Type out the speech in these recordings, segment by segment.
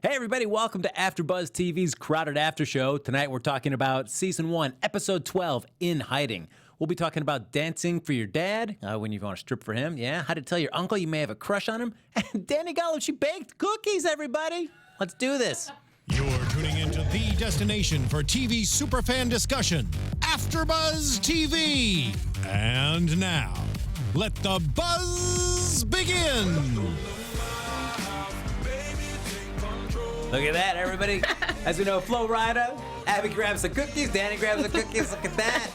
Hey everybody, welcome to AFTERBUZZ TV's Crowded After Show. Tonight we're talking about Season 1, Episode 12, In Hiding. We'll be talking about dancing for your dad, when you want to strip for him, how to tell your uncle you may have a crush on him, and Dani Golub, she baked cookies, everybody. Let's do this. You're tuning into the destination for TV superfan discussion, AFTERBUZZ TV. And now, let the buzz begin. Look at that, everybody. As we know, Flo Rida, Abby grabs the cookies, Dani grabs the cookies. Look at that.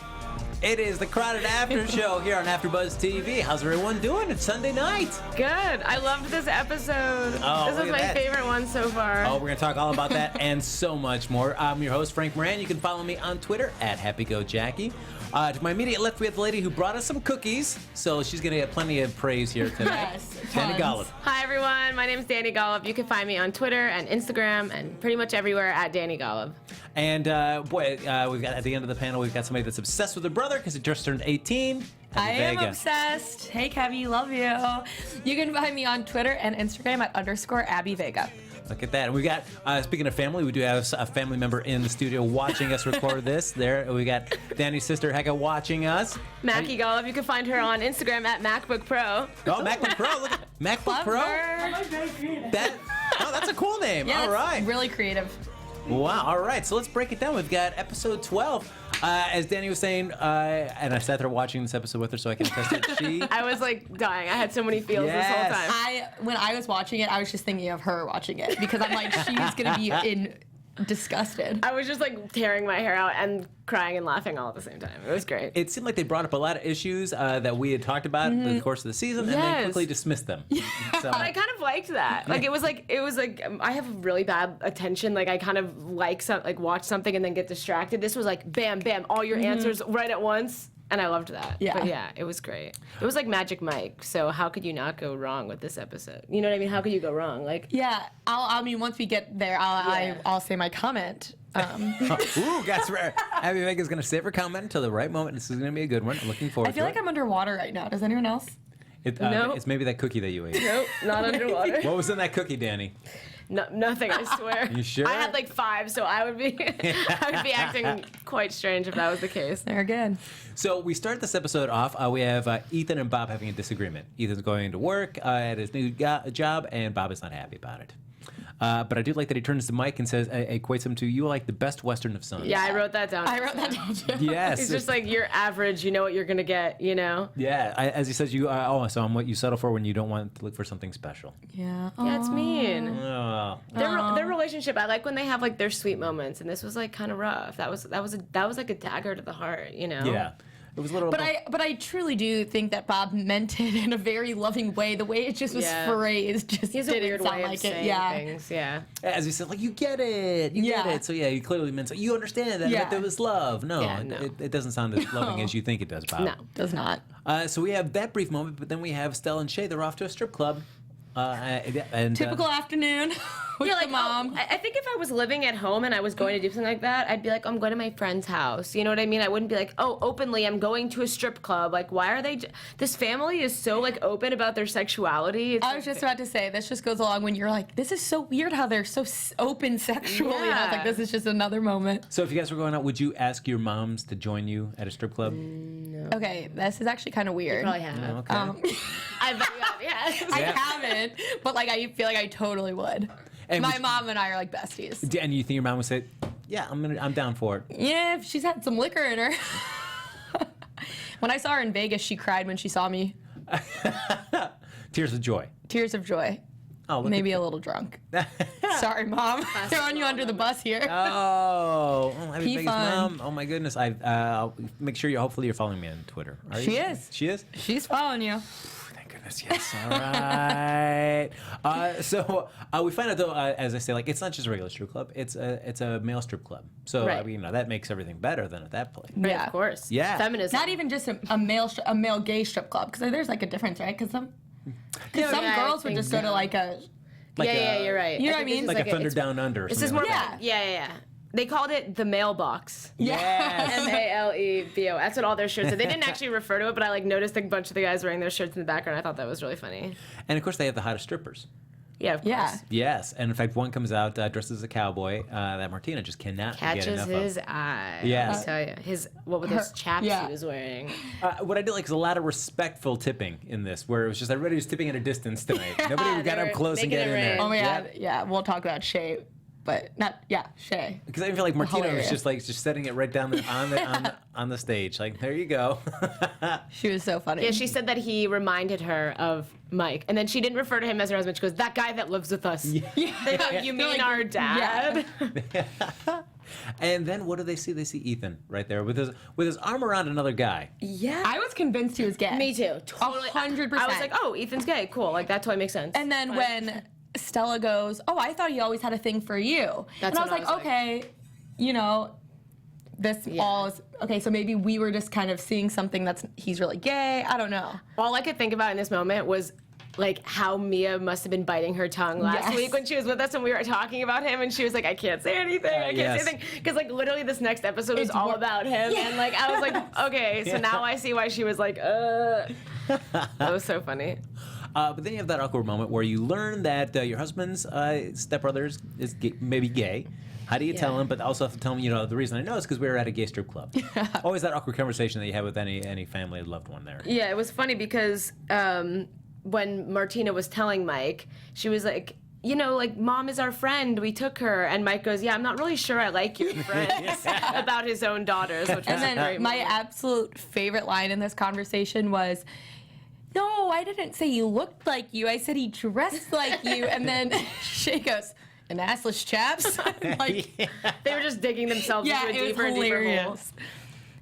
It is the Crowded After Show here on AFTERBUZZ TV. How's everyone doing? It's Sunday night. Good. I loved this episode. Oh, this is my favorite one so far. Oh, we're going to talk all about that and so much more. I'm your host, Frank Moran. You can follow me on Twitter at HappyGoJackie. To my immediate left, we have the lady who brought us some cookies, so she's going to get plenty of praise here tonight. Yes, Dani Golub. Hi, everyone. My name is Dani Golub. You can find me on Twitter and Instagram and pretty much everywhere at Dani Golub. And we've got at the end of the panel, we've got somebody that's obsessed with her brother because he just turned 18. I Abby am Vega. obsessed. Hey, Kevy, love you. You can find me on Twitter and Instagram at _Abby Vega. Look at that. And we got, speaking of family, we do have a family member in the studio watching us record this. There, we got Dani's sister, Hecka, watching us. Mackie Golub. You can find her on Instagram at MacBook Pro. Oh, MacBook Pro. Look at MacBook Pro. That's a cool name. Yeah, All right. really creative. Wow. All right. So let's break it down. We've got episode 12. As Dani was saying, and I sat there watching this episode with her so I can attest it. I was like dying. I had so many feels this whole time. When I was watching it, I was just thinking of her watching it because I'm like, she's going to be disgusted. I was just like tearing my hair out and crying and laughing all at the same time. It was great. It seemed like they brought up a lot of issues that we had talked about in the course of the season and then quickly dismissed them. So, But I kind of liked that. Like it was like I have really bad attention. Like I kind of watch something and then get distracted. This was like bam, bam, all your answers right at once. And I loved that. Yeah. But yeah, it was great. It was like Magic Mike. So how could you not go wrong with this episode? You know what I mean? How could you go wrong? Like yeah, I mean, once we get there, I'll say my comment. Ooh, guys, Abby Vega's going to save her comment until the right moment. This is going to be a good one. I'm looking forward to it. I feel like I'm underwater right now. Does anyone else? No. It's maybe that cookie that you ate. Nope, not underwater. What was in that cookie, Dani? No, nothing, I swear. You sure? I had like 5, so I would be acting quite strange if that was the case. They're good. So we start this episode off. We have Ethan and Bob having a disagreement. Ethan's going to work at his new job, and Bob is not happy about it. But I do like that he turns to Mike and says, equates him to, you like the best Western of sons. Yeah, I wrote that down. I wrote that down too. Yes. He's just like, you're average, you know what you're going to get, you know? Yeah, as he says, so I'm what you settle for when you don't want to look for something special. Yeah. Yeah, it's mean. Oh. Their relationship, I like when they have like their sweet moments, and this was like kind of rough. That was like a dagger to the heart, you know? Yeah. It was a little. But I truly do think that Bob meant it in a very loving way. The way it just was phrased just He's a didn't weird sound way like of saying it. Yeah. things. Yeah. As he said, like, you get it. You get it. So, yeah, he clearly meant, you understand that there was love. No, it doesesn't sound as loving as you think it does, Bob. No, does not. So we have that brief moment, but then we have Stella and Shay. They're off to a strip club. And typical afternoon with yeah, like, the mom. I think if I was living at home and I was going to do something like that, I'd be like, I'm going to my friend's house. You know what I mean? I wouldn't be like, openly, I'm going to a strip club. Like, why are they? This family is so like open about their sexuality. I was just about to say, this just goes along when you're like, this is so weird how they're so open sexually. And I was like, this is just another moment. So if you guys were going out, would you ask your moms to join you at a strip club? No. Okay, this is actually kind of weird. You probably have. Okay. I bet you have, yes. I haven't, but like I feel like I totally would. And my mom and I are like besties. And you think your mom would say, yeah, I'm down for it. Yeah, if she's had some liquor in her. When I saw her in Vegas, she cried when she saw me. Tears of joy. Tears of joy. Oh, maybe a little drunk. Sorry, Mom. Throwing you under the bus here. Oh, Abby Vega's fun. mom. Oh my goodness. I'll make sure hopefully you're following me on Twitter. Are She you? is. She is? She's following you. Thank goodness, yes. All right. So we find out though, as I say, like it's not just a regular strip club. It's a male strip club. So Right. I mean, that makes everything better than at that place. Right, Yeah. of course. Yeah. Feminism. Not even just a male gay strip club, because there's like a difference, right? Because some Yeah, I girls would think just go to like a. yeah, you're right. You know what I think mean? this Like is a Thunder it's- Down Under. Or This is something more like like, yeah. They called it the mailbox. Yes. MALEBO. That's what all their shirts are. They didn't actually refer to it, but I like noticed a bunch of the guys wearing their shirts in the background. I thought that was really funny. And of course, they have the hottest strippers. Yeah, of course. Yeah. Yes, and in fact, one comes out dressed as a cowboy that Martina just cannot get Catches enough his of. eye. Yes. Let me tell you. What were those chaps yeah. he was wearing? What I did like is a lot of respectful tipping in this, where it was just everybody was tipping at a distance tonight. Nobody got They up were close and making get it in there. rain. Oh my God. Yeah, we'll talk about Shay, but not, Shay. Because I feel like Martina was Hilarious. just like setting it right down on the stage. Like, there you go. She was so funny. Yeah, she said that he reminded her of Mike. And then she didn't refer to him as her husband. She goes, that guy that lives with us. Yeah. You mean like, our dad? Yeah. And then what do they see? They see Ethan right there with his arm around another guy. Yeah. I was convinced he was gay. Me too. Totally. 100%. I was like, oh, Ethan's gay. Cool. Like, that totally makes sense. And then when Stella goes, oh, I thought he always had a thing for you. That's and I what was like, okay, you know, this all is, okay, so maybe we were just kind of seeing something he's really gay. I don't know. all I could think about in this moment was like how Mia must have been biting her tongue last Yes. week when she was with us and we were talking about him and she was like, I can't say anything. I can't yes. say anything. Because like literally this next episode was It's all wor- about him. Yeah. And like I was like, okay, so now I see why she was like, That was so funny. But then you have that awkward moment where you learn that your husband's stepbrother is maybe gay. How do you tell him? But also have to tell him, you know, the reason I know is because we were at a gay strip club. Always that awkward conversation that you have with any family loved one there. Yeah, it was funny because when Martina was telling Mike, she was like, you know, like, Mom is our friend. We took her. And Mike goes, yeah, I'm not really sure I like your friends about his own daughters. Which was And a great then my moment. absolute favorite line in this conversation was, no, I didn't say he looked like you. I said he dressed like you. And then Shay goes, an assless chaps. Like, They were just digging themselves yeah, into a it was deeper and deeper hole. hilarious.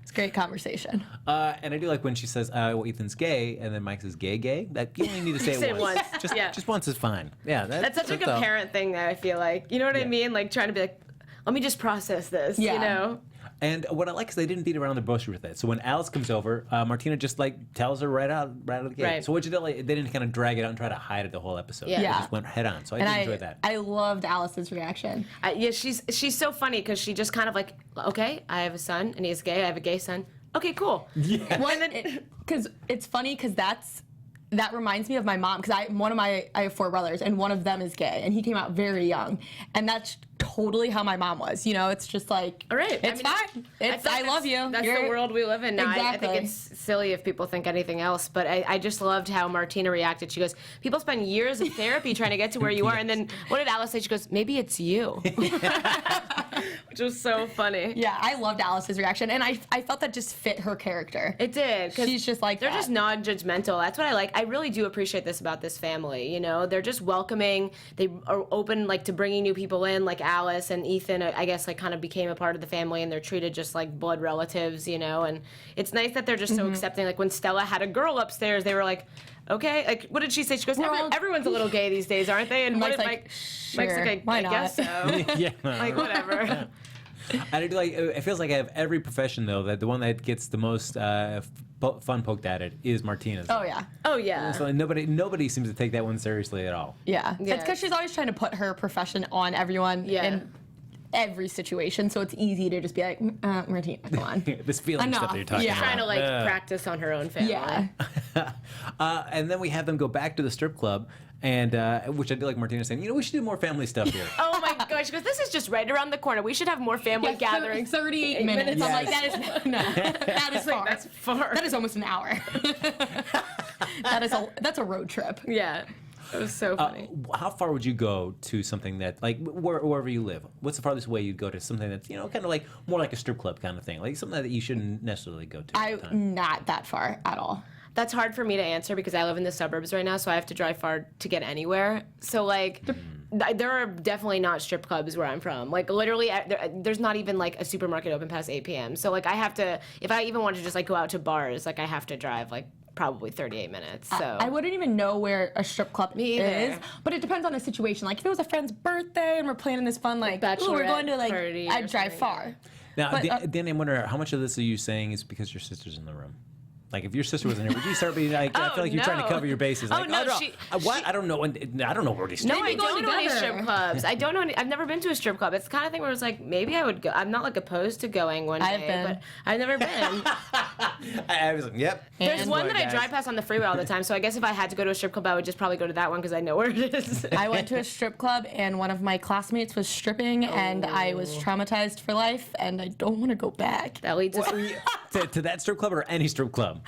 It's a great conversation. And I do like when she says, well, Ethan's gay, and then Mike says, gay? That, you only need to say Say it it once. once, yeah. Just once is fine. Yeah. That's such like a all. parent thing that I feel like. You know what I mean? Like trying to be like, let me just process this, Yeah. you know? And what I like is they didn't beat around the bush with it. So when Alice comes over, Martina just like tells her right out of the gate. Right. So what you did, like, they didn't kind of drag it out and try to hide it the whole episode. Yeah. They Yeah. just went head on. So I And did enjoy that. I loved Alice's reaction. Yeah, she's so funny because she just kind of like, okay, I have a son and he's gay. I have a gay son. Okay, cool. Yeah. Well, because it's funny because that reminds me of my mom because I have 4 brothers and one of them is gay and he came out very young and that's totally how my mom was. You know, it's just like, All right. it's fine. I love you. That's You're- the world we live in now. I Exactly. think it's silly if people think anything else, but I just loved how Martina reacted. She goes, people spend years of therapy trying to get to where you are, and then what did Alice say? She goes, maybe it's you. Which was so funny. Yeah, I loved Alice's reaction and I felt that just fit her character. It did. 'Cause She's just like they're that. just non-judgmental. That's what I like. I really do appreciate this about this family. You know, they're just welcoming. They are open like to bringing new people in, like Alice and Ethan. I guess like kind of became a part of the family, and they're treated just like blood relatives. You know, and it's nice that they're just so accepting. Like when Stella had a girl upstairs, they were like, okay, like what did she say? She goes, everyone's a little gay these days, aren't they? And what Mike's did like, Mike's sure, like, why I guess not? so. Yeah. Like whatever. I do like. It feels like I have every profession though that the one that gets the most fun poked at it is Martina's. Oh yeah. Oh yeah. So nobody seems to take that one seriously at all. Yeah. Yeah. It's because she's always trying to put her profession on everyone Yeah. in every situation, so it's easy to just be like, Martina, come on. This feeling stuff Enough. that you're talking Yeah. about. Trying to like practice on her own family. Yeah. And then we have them go back to the strip club, and which I do like Martina saying, you know, we should do more family stuff here. Oh my gosh, she goes, this is just right around the corner. We should have more family gatherings. 38 minutes. I'm like, Yes. that is no. That is far. That's far. That is almost an hour. That's a road trip. Yeah. It was so funny. How far would you go to something that, like, wherever you live? What's the farthest way you'd go to something that's, you know, kind of like more like a strip club kind of thing, like something that you shouldn't necessarily go to? all the time? Not that far at all. That's hard for me to answer because I live in the suburbs right now, so I have to drive far to get anywhere. So, like, there are definitely not strip clubs where I'm from. Like, literally, there's not even, like, a supermarket open past 8 p.m. So, like, I have to, if I even want to just, like, go out to bars, like, I have to drive, like, probably 38 minutes. So I wouldn't even know where a strip club Me either. is, but it depends on the situation. Like if it was a friend's birthday and we're planning this fun, like, ooh, we're going to like, party or I'd drive something. far. Now, But, Dan, I wonder how much of this are you saying is because your sister's in the room? Like, if your sister was in here, would you start being like, I feel like you're trying to no. cover your bases. Oh, Like, no, what? she- I don't know. I don't know where these. No, I go don't know any together. strip clubs. I don't know any. I've never been to a strip club. It's the kind of thing where it's like maybe I would go. I'm not like opposed to going one I've day, been. but I've never been. I was like, yep. There's And- one Boy, that I guys. drive past on the freeway all the time, so I guess if I had to go to a strip club, I would just probably go to that one because I know where it is. I went to a strip club and one of my classmates was stripping and I was traumatized for life and I don't want to go back. That leads us. To that strip club or any strip club?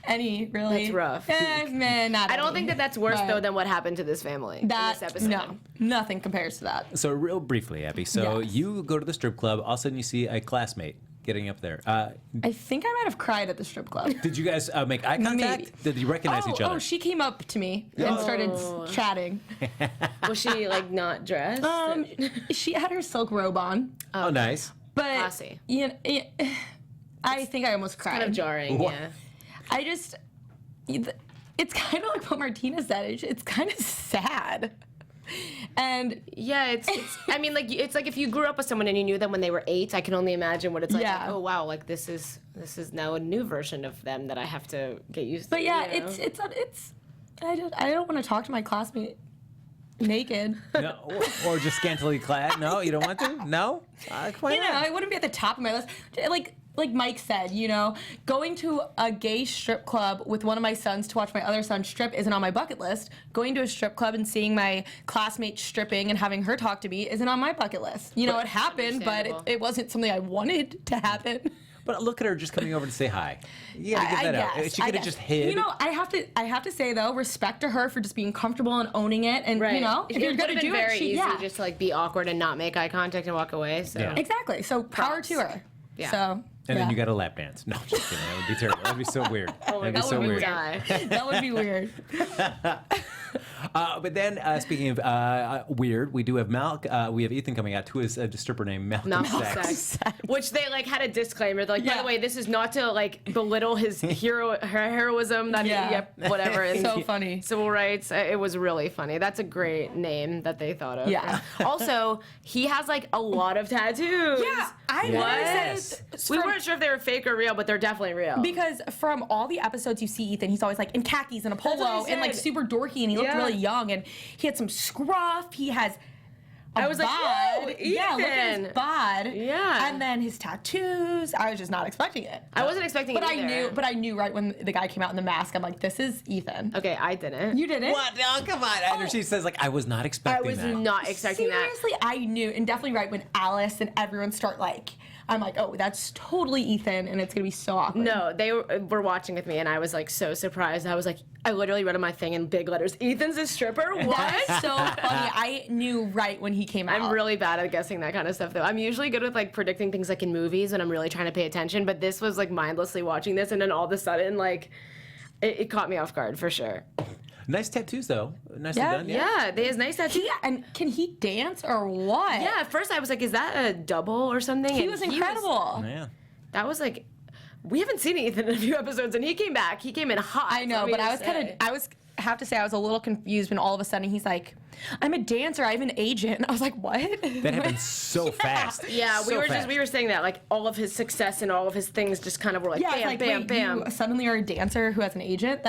Any, really. That's rough. Man, not I don't any. think that that's worse But though than what happened to this family in this episode. No, nothing compares to that. So real briefly, Abby. So Yes. you go to the strip club. All of a sudden, you see a classmate getting up there. I think I might have cried at the strip club. Did you guys make eye contact? Maybe. Did you recognize each other? Oh, she came up to me and started chatting. Was she like not dressed? She had her silk robe on, Oh, nice. but Classy. you know, I think I almost cried. Kind of jarring, What? yeah. I just, it's kind of like what Martina said. It's kind of sad. And Yeah, it's I mean, like it's like if you grew up with someone and you knew them when they were 8, I can only imagine what it's like. Yeah. Like, oh wow, like this is now a new version of them that I have to get used to. but yeah, you know? it's I don't want to talk to my classmate naked. No, or just scantily clad? No, you don't want to? No? Why You know, not? it wouldn't be at the top of my list. Like Mike said, you know, going to a gay strip club with one of my sons to watch my other son strip isn't on my bucket list. Going to a strip club and seeing my classmate stripping and having her talk to me isn't on my bucket list. You know, it happened, but Understandable. it wasn't something I wanted to happen. But look at her just coming over to say hi. You gotta get that out. She could have just hid. You know, I have to say though, respect to her for just being comfortable and owning it, and right. you know, if it you're would gonna have been do very it, easy yeah, just to like be awkward and not make eye contact and walk away. So Yeah. exactly. So power Props. to her. Yeah. So. and yeah. then you got a lap dance. No, just kidding. That would be terrible. That would be so weird. That'd be that so would weird. die. That would be weird. But then, speaking of weird, we do have we have Ethan coming out to his stripper named Malcolm Sex. Sex. Which they like had a disclaimer. They're like, by Yeah. the way, this is not to like belittle his heroism that Yeah. he, yep, whatever. And So funny. Civil rights. It was really funny. That's a great name that they thought of. Yeah. Also, he has like a lot of tattoos. Yeah, I Yes. We weren't sure if they were fake or real, but they're definitely real. Because from all the episodes you see Ethan, he's always like in khakis and a what polo he and like said. super dorky, and he looked Yeah. really young, and he had some scruff. He has a I was like, bod. whoa, Yeah, look at Ethan. his bod. Yeah. And then his tattoos. I was just not expecting it. I wasn't expecting But it I either. knew right when the guy came out in the mask, I'm like, this is Ethan. Okay, I didn't. You did it? What? Oh, come on. I know she says, like, I was not I expecting was that. not expecting that. Seriously, I knew, and definitely right when Alice and everyone start like, I'm like, oh, that's totally Ethan, and it's gonna be so awkward. No, they were watching with me, and I was like so surprised. I was like, I literally read on my thing in big letters, "Ethan's a stripper." What? That's so funny. I knew right when he came out. I'm really bad at guessing that kind of stuff, though. I'm usually good with like predicting things like in movies when I'm really trying to pay attention. But this was like mindlessly watching this, and then all of a sudden, like, it caught me off guard for sure. Nice tattoos, though. Nicely Yeah, done. Yeah, they has nice tattoos. And can he dance or what? Yeah, at first I was like, is that a double or something? He And was incredible. Yeah. That was like, we haven't seen Ethan in a few episodes, and he came back. He came in hot. I know, but I have to say I was a little confused when all of a sudden he's like, I'm a dancer, I have an agent. I was like, what? That happened so fast. Yeah, So fast. we were saying that like all of his success and all of his things just kind of were like Yeah, bam, it's like, bam, wait, bam. you suddenly are a dancer who has an agent?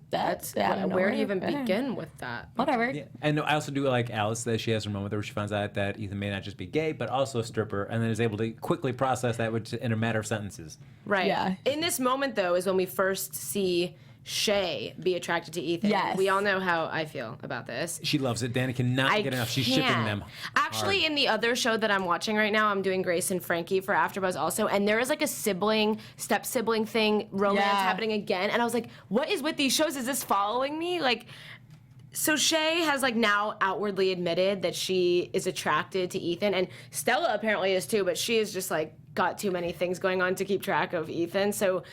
That's out of Where do you nowhere. even begin with that? Whatever. Yeah. And I also do like Alice that she has her moment where she finds out that Ethan may not just be gay, but also a stripper, and then is able to quickly process that in a matter of sentences. Right. Yeah. In this moment, though, is when we first see Shay be attracted to Ethan. Yes. We all know how I feel about this. She loves it. Dani cannot get enough. She's shipping can't. them. Actually, in the other show that I'm watching right now, I'm doing Grace and Frankie for AfterBuzz also, and there is like a step sibling thing, romance Yeah. happening again, and I was like, what is with these shows? Is this following me? Like, so Shay has like now outwardly admitted that she is attracted to Ethan, and Stella apparently is too, but she is just like got too many things going on to keep track of Ethan. So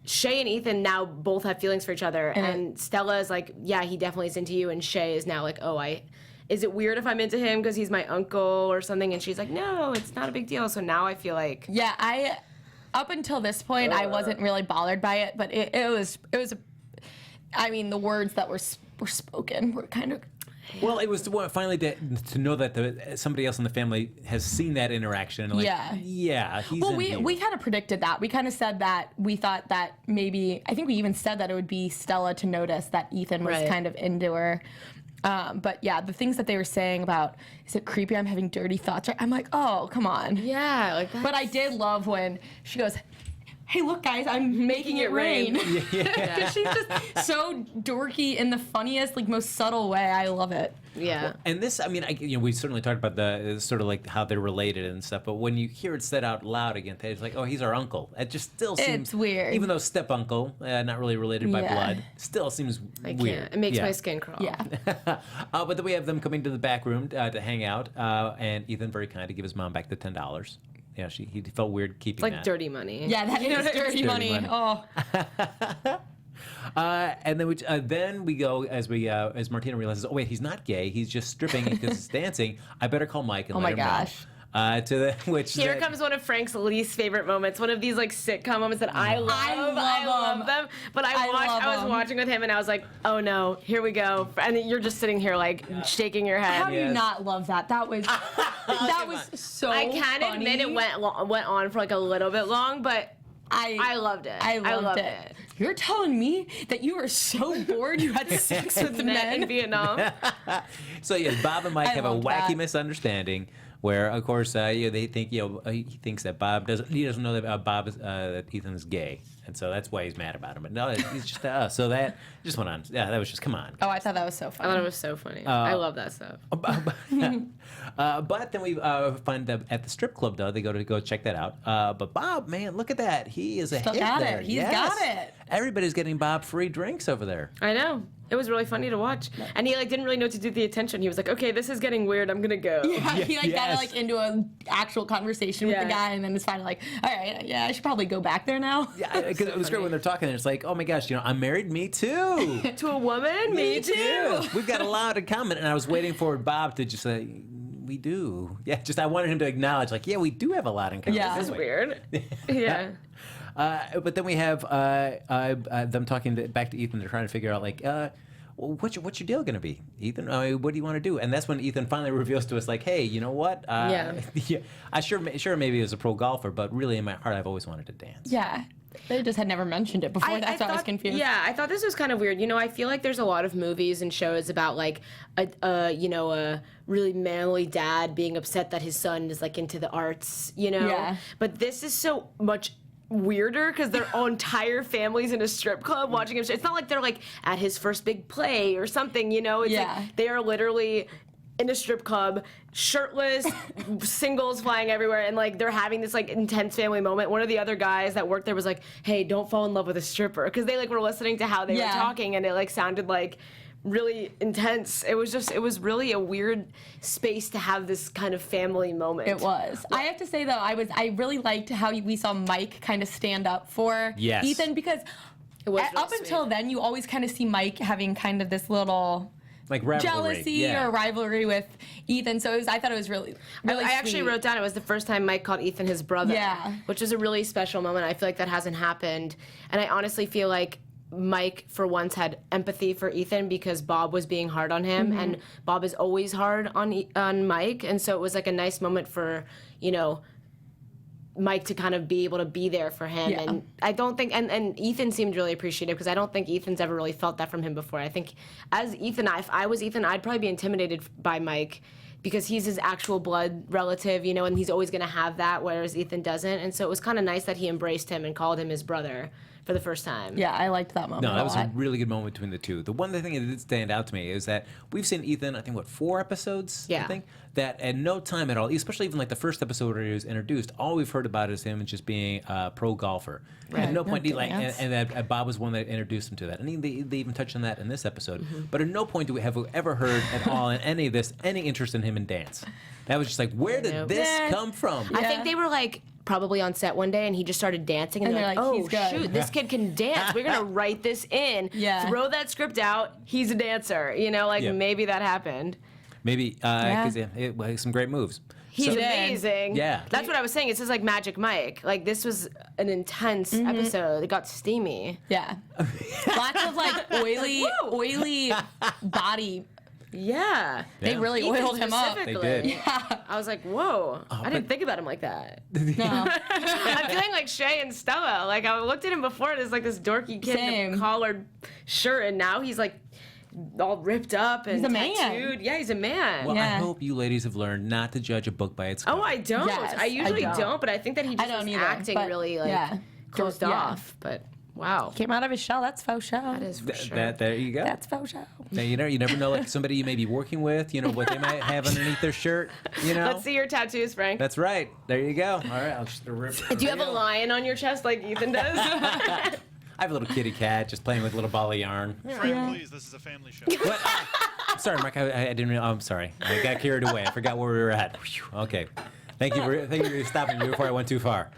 Shay and Ethan now both have feelings for each other, and Stella is like, yeah, he definitely is into you, and Shay is now like, oh, is it weird if I'm into him because he's my uncle or something? And she's like, no, it's not a big deal. So now I feel like, Yeah, up until this point, I wasn't really bothered by it, but it was, I mean, the words that were spoken were kind of, Well, it was finally to know that somebody else in the family has seen that interaction. And like, Yeah. he's well, into you. we kind of predicted that. We kind of said that we thought that maybe, I think we even said that it would be Stella to notice that Ethan was Right. kind of into her. But yeah, the things that they were saying about, is it creepy I'm having dirty thoughts? I'm like, oh, come on. yeah, like that. But I did love when she goes, hey, look, guys, I'm making it rain. Yeah. She's just so dorky in the funniest, like, most subtle way. I love it. Yeah. Well, and this, I mean, we certainly talked about the sort of like how they're related and stuff, but when you hear it said out loud again, it's like, oh, he's our uncle. It just still seems It's weird. Even though step uncle, not really related by blood, still seems I can't. weird. It makes my skin crawl. Yeah. But then we have them coming to the back room to hang out, and Ethan very kind to give his mom back the $10. Yeah, he felt weird keeping It's like that. dirty money. Yeah, that is dirty money. Oh. And then we go as Martina realizes, oh wait, he's not gay. He's just stripping because he's dancing. I better call Mike and let him know. Here comes one of Frank's least favorite moments. One of these like sitcom moments that I love. I love them. But I was watching with him and I was like, oh no, here we go. And you're just sitting here like shaking your head. How do you not love that? That was so I can admit it went on for like a little bit long, but I loved it. I loved it. You're telling me that you were so bored you had sex with men in Vietnam? So yeah, Bob and Mike have a loved wacky that. misunderstanding where, of course, they think he thinks that he doesn't know that Bob is that Ethan is gay, and so that's why he's mad about him. But no, he's just so that just went on. Yeah, that was just come on. Oh, I thought that was so I funny. thought it was so funny. I love that stuff. But then we find that at the strip club, though, they go check that out. But Bob, man, look at that. He is a Still hit got there. it. He's got it. Everybody's getting Bob free drinks over there. I know. It was really funny to watch. And he like didn't really know what to do with the attention. He was like, okay, this is getting weird. I'm going to go. Yeah, he like got Yes. like into an actual conversation with the guy, and then it's finally like, all right, yeah, I should probably go back there now. Yeah, because it was great when they're talking. And it's like, oh my gosh, I'm married. Me too. To a woman? Me too. We've got a lot in common. And I was waiting for Bob to just say, we do. Yeah, I wanted him to acknowledge, like, yeah, we do have a lot in common. Yeah. This is weird. Yeah. But then we have them talking back to Ethan. They're trying to figure out, like, what's your deal going to be, Ethan? What do you want to do? And that's when Ethan finally reveals to us, like, hey, you know what? I sure maybe as a pro golfer, but really in my heart, I've always wanted to dance. Yeah. They just had never mentioned it before. That's why I was confused. Yeah, I thought this was kind of weird. I feel like there's a lot of movies and shows about like a really manly dad being upset that his son is like into the arts, Yeah. But this is so much weirder because their entire family's in a strip club watching him. It's not like they're like at his first big play or something, It's like they are literally in a strip club, shirtless, singles flying everywhere, and like they're having this like intense family moment. One of the other guys that worked there was like, "Hey, don't fall in love with a stripper," because they like were listening to how they were talking, and it like sounded like really intense. It was really a weird space to have this kind of family moment. It was. I have to say though, I really liked how we saw Mike kind of stand up for Ethan, because up until then you always kind of see Mike having kind of this little like rivalry. jealousy or rivalry with Ethan. So I thought it was really I actually wrote down it was the first time Mike called Ethan his brother. Yeah. Which is a really special moment. I feel like that hasn't happened. And I honestly feel like Mike, for once, had empathy for Ethan because Bob was being hard on him. And Bob is always hard on Mike. And so it was like a nice moment for, Mike to kind of be able to be there for him. Yeah. And I don't think, and Ethan seemed really appreciative because I don't think Ethan's ever really felt that from him before. I think as Ethan, if I was Ethan, I'd probably be intimidated by Mike because he's his actual blood relative, and he's always going to have that, whereas Ethan doesn't. And so it was kind of nice that he embraced him and called him his brother for the first time. Yeah, I liked that moment. No, that was a lot. a really good moment between the two. The one thing that did stand out to me is that we've seen Ethan, I think, 4 episodes? Yeah. I think, that at no time at all, especially even like the first episode where he was introduced, all we've heard about is him just being a pro golfer. Right. At no point, No dance. and that Bob was one that introduced him to that. And they even touched on that in this episode. But at no point do we have ever heard at all in any of this, any interest in him in dance. That was just like, where did this come from? I think they were like probably on set one day and he just started dancing and, And they're like, they're like, oh he's good. shoot, this kid can dance. We're gonna write this in. Yeah. Throw that script out. He's a dancer. Maybe that happened. Maybe, because it was some great moves. He's So- amazing. Yeah. That's what I was saying. This is like Magic Mike. Like this was an intense episode. It got steamy. Yeah. Lots of like oily body. Yeah. They really Ethan oiled him up. specifically. They did. Yeah. I was like, whoa. I didn't think about him like that. No. I'm feeling like Shay and Stella. Like I looked at him before as like this dorky kid in Same. a collared shirt, and now he's like all ripped up and He's a man. tattooed. Yeah, he's a man. Well, I Yeah. hope you ladies have learned not to judge a book by its cover. Oh, I don't. Yes, I usually I don't. don't, but I think that he I just don't was either, acting but really like yeah. closed off. But wow, Came out of his shell. That's faux show. that is for sure. There you go. That's faux show. Now, you never know, like somebody you may be working with, what they might have underneath their shirt, Let's see your tattoos, Frank. That's right. There you go. All right, I'll just rip. Do you have a lion on your chest like Ethan does? I have a little kitty cat just playing with a little ball of yarn. Frank, please, this is a family show. What? I'm sorry, Mark. I didn't. I'm sorry. I got carried away. I forgot where we were at. Whew. Okay. Thank you for stopping me before I went too far.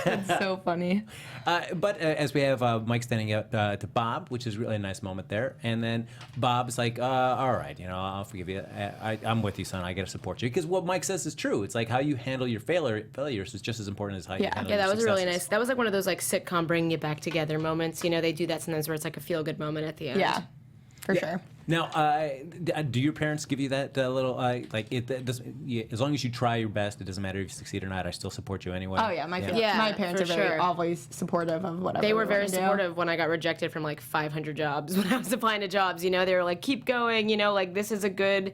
That's so funny. But as we have Mike standing up to Bob, which is really a nice moment there, and then Bob's like, all right, I'll forgive you. I'm with you, son. I got to support you. Because what Mike says is true. It's like how you handle your failures is just as important as how you handle your that was successes. really nice. That was like one of those like sitcom bringing you back together moments. They do that sometimes where it's like a feel good moment at the end. Yeah, for sure. Now, do your parents give you that little as long as you try your best, it doesn't matter if you succeed or not. I still support you anyway. Oh yeah, my Yeah, parents are for very sure. always supportive of whatever. They were we very wanna do. supportive when I got rejected from like 500 jobs when I was applying to jobs. They were like, keep going, like this is a good,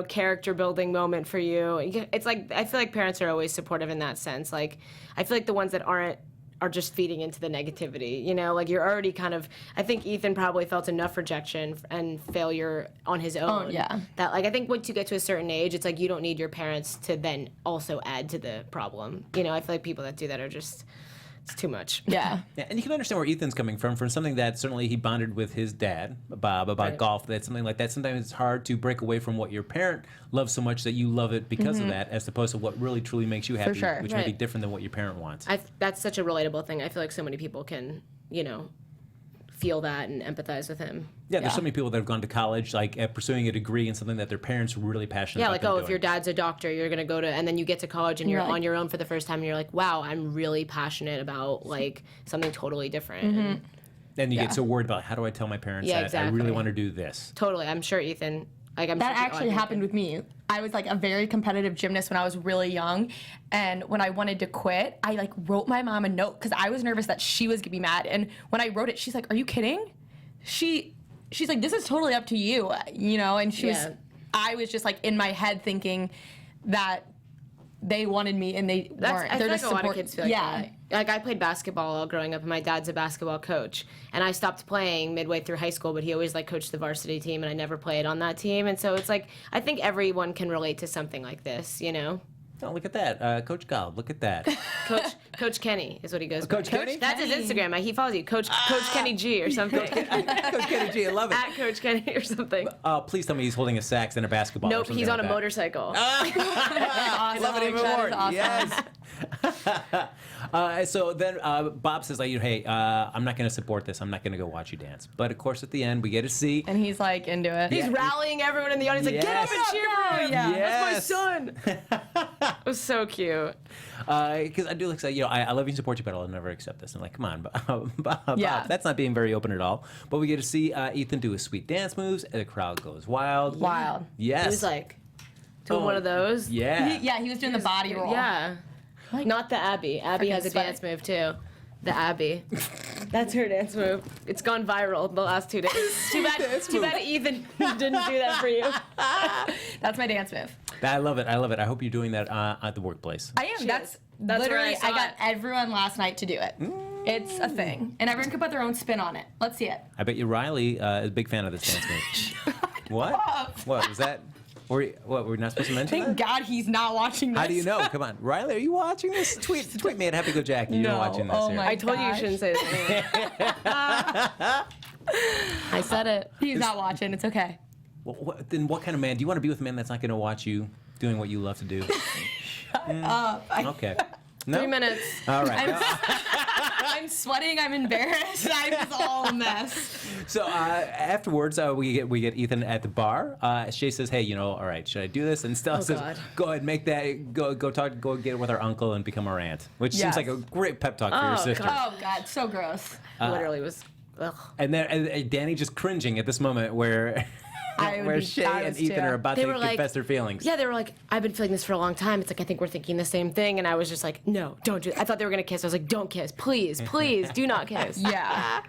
character building moment for you. It's like, I feel like parents are always supportive in that sense. Like, I feel like the ones that aren't are just feeding into the negativity, like you're already kind of, I think Ethan probably felt enough rejection and failure on his own. Yeah. That like, I think once you get to a certain age, it's like you don't need your parents to then also add to the problem. I feel like people that do that are just, it's too much. Yeah. Yeah, and you can understand where Ethan's coming from something that certainly he bonded with his dad, Bob, about golf. That's something like that. Sometimes it's hard to break away from what your parent loves so much that you love it because of that, as opposed to what really truly makes you happy, sure. which may be different than what your parent wants. That's such a relatable thing. I feel like so many people can, feel that and empathize with him. Yeah, there's so many people that have gone to college, like pursuing a degree in something that their parents were really passionate about. Yeah, like, if your dad's a doctor, you're going to go to, and then you get to college and you're on your own for the first time and you're like, wow, I'm really passionate about like something totally different. And Then you get so worried about, how do I tell my parents that I really want to do this? totally. I'm sure Ethan, That actually happened with me. I was like a very competitive gymnast when I was really young, and when I wanted to quit, I like wrote my mom a note because I was nervous that she was gonna be mad. And when I wrote it, she's like, "Are you kidding?" She's like, "This is totally up to you," And I was just like in my head thinking that they wanted me and they weren't. I They're feel just like a lot of kids feel like that. Like, I played basketball all growing up, and my dad's a basketball coach. And I stopped playing midway through high school, but he always, coached the varsity team, and I never played on that team. And so it's like, I think everyone can relate to something like this, Oh, look at that. Coach Golub, look at that. Coach Kenny is what he goes by. Coach Kenny? That's his Instagram. He follows you. Coach Kenny G or something. Coach Kenny G, I love it. At Coach Kenny or something. Please tell me he's holding a sax and a basketball. Nope, he's on a motorcycle. I love it even more. Awesome. Yes. So then Bob says, hey, I'm not going to support this. I'm not going to go watch you dance. But of course, at the end, we get to see. And he's like into it. He's rallying everyone in the audience, like, get up and cheer for him. Yeah. That's my son. It was so cute. Because I do like say, I love you and support you, but I'll never accept this. I'm like, come on, Bob, Yeah. that's not being very open at all. But we get to see Ethan do his sweet dance moves, and the crowd goes wild. Wild. Yes. He was like doing one of those. Yeah. He was doing the body roll. Yeah. Not the Abby. Abby has a sweaty. dance move too. The Abby. That's her dance move. It's gone viral the last 2 days. Too bad Ethan didn't do that for you. That's my dance move. I love it. I hope you're doing that at the workplace. I am. She That's is. That's where literally. I saw I got it. everyone last night to do it. It's a thing, and everyone can put their own spin on it. Let's see it. I bet you Riley is a big fan of this dance move. What? What was that? Were we not supposed to mention Thank that? God he's not watching this. How do you know? Come on, Riley, are you watching this? Tweet me at Happy Go Jackie. You're No. watching this Oh here. my I told you you gosh. shouldn't say that. I said it. He's not watching. It's okay. Then what kind of man? Do you want to be with a man that's not going to watch you doing what you love to do? Okay. No? 3 minutes. All right. I'm sweating. I'm embarrassed. I'm just all a mess. So afterwards, we get Ethan at the bar. Shay says, "Hey, all right, should I do this?" And Stella says, God. "Go ahead, make that. Go get it with our uncle and become our aunt," which seems Yes. like a great pep talk for your sister. Oh God, so gross. Literally was. Ugh. And then and Dani just cringing at this moment where I would where be Shay and embarrassed, Ethan too. are about They to were like- confess their feelings. Yeah, they were like, I've been feeling this for a long time. It's like, I think we're thinking the same thing. And I was just like, no, don't do it. I thought they were going to kiss. I was like, don't kiss. Please, please, do not kiss. Yeah.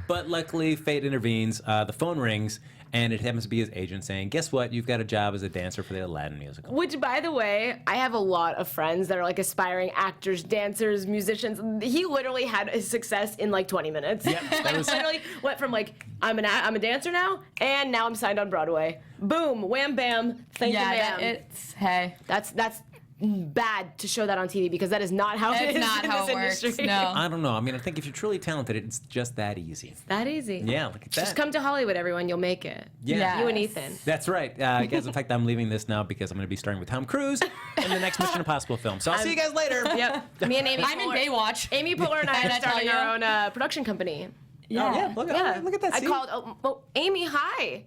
But luckily, fate intervenes. The phone rings, and it happens to be his agent saying, guess what? You've got a job as a dancer for the Aladdin musical. Which, by the way, I have a lot of friends that are like aspiring actors, dancers, musicians. He literally had his success in like 20 minutes. Yep, that was... literally went from like, I'm a dancer now, and now I'm signed on Broadway. Boom, wham, bam, thank you, ma'am. Hey. That's bad to show that on TV because that is not how it is not in how this it works. industry. No. I don't know. I mean, I think if you're truly talented, it's just that easy. That easy. Yeah, look at that. Just come to Hollywood, everyone. You'll make it. Yeah. You and Ethan. That's right. Guys, in fact, I'm leaving this now because I'm going to be starting with Tom Cruise in the next Mission Impossible film. So I'll see you guys later. Yep. Me and Amy. I'm in Baywatch. Amy Poehler and I Did I are tell starting you? our own production company. Yeah. Oh, yeah. Look at that. I See? called. Oh, Amy, hi.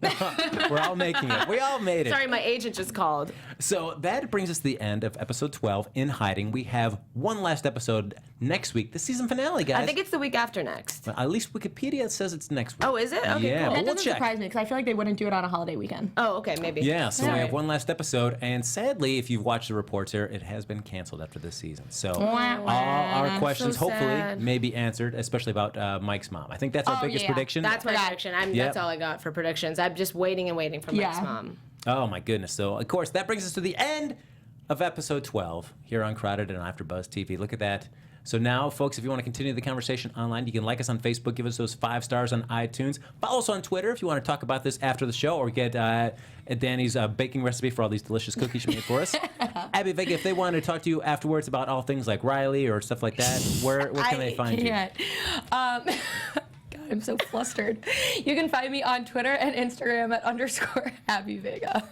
We're all making it. We all made it. Sorry, my agent just called. So that brings us to the end of episode 12, In Hiding. We have one last episode next week, the season finale, guys. I think it's the week after next. At least Wikipedia says it's next week. Oh, is it? Okay, yeah, cool. but That we'll doesn't check. surprise me because I feel like they wouldn't do it on a holiday weekend. Oh, okay, maybe. Yeah, so we Alright. have one last episode, and sadly, if you've watched the reports here, it has been canceled after this season. So Wah, all wah. our questions So hopefully sad. may be answered, especially about Mike's mom. I think that's our Oh, biggest yeah. prediction. That's my Yeah. prediction. Yep. That's all I got for predictions. I'm just waiting and waiting for Mike's Yeah. mom. Oh my goodness. So of course that brings us to the end of episode 12 here on Crowded and AfterBuzz TV. Look at that. So now, folks, if you want to continue the conversation online, you can like us on Facebook, give us those 5 stars on iTunes. Follow us on Twitter if you want to talk about this after the show or get Dani's baking recipe for all these delicious cookies she made for us. Abby Vega, if they want to talk to you afterwards about all things like Riley or stuff like that, where can they find you? God, I'm so flustered. You can find me on Twitter and Instagram at _Abby Vega.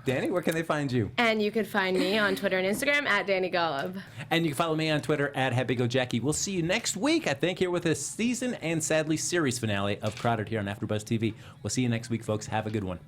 Dani, where can they find you? And you can find me on Twitter and Instagram at Dani Golub. And you can follow me on Twitter at HappyGoJackie. We'll see you next week, I think, here with a season and sadly series finale of Crowded here on AfterBuzz TV. We'll see you next week, folks. Have a good one.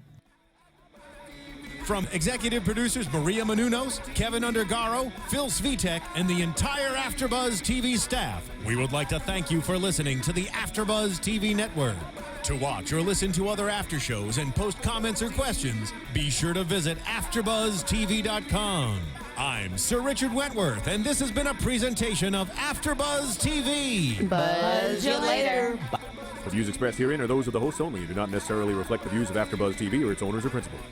From executive producers Maria Menounos, Kevin Undergaro, Phil Svitek, and the entire AfterBuzz TV staff, we would like to thank you for listening to the AfterBuzz TV network. To watch or listen to other after shows and post comments or questions, be sure to visit AfterBuzzTV.com. I'm Sir Richard Wentworth, and this has been a presentation of AfterBuzz TV. Buzz you later. The views expressed herein are those of the hosts only and do not necessarily reflect the views of AfterBuzz TV or its owners or principals.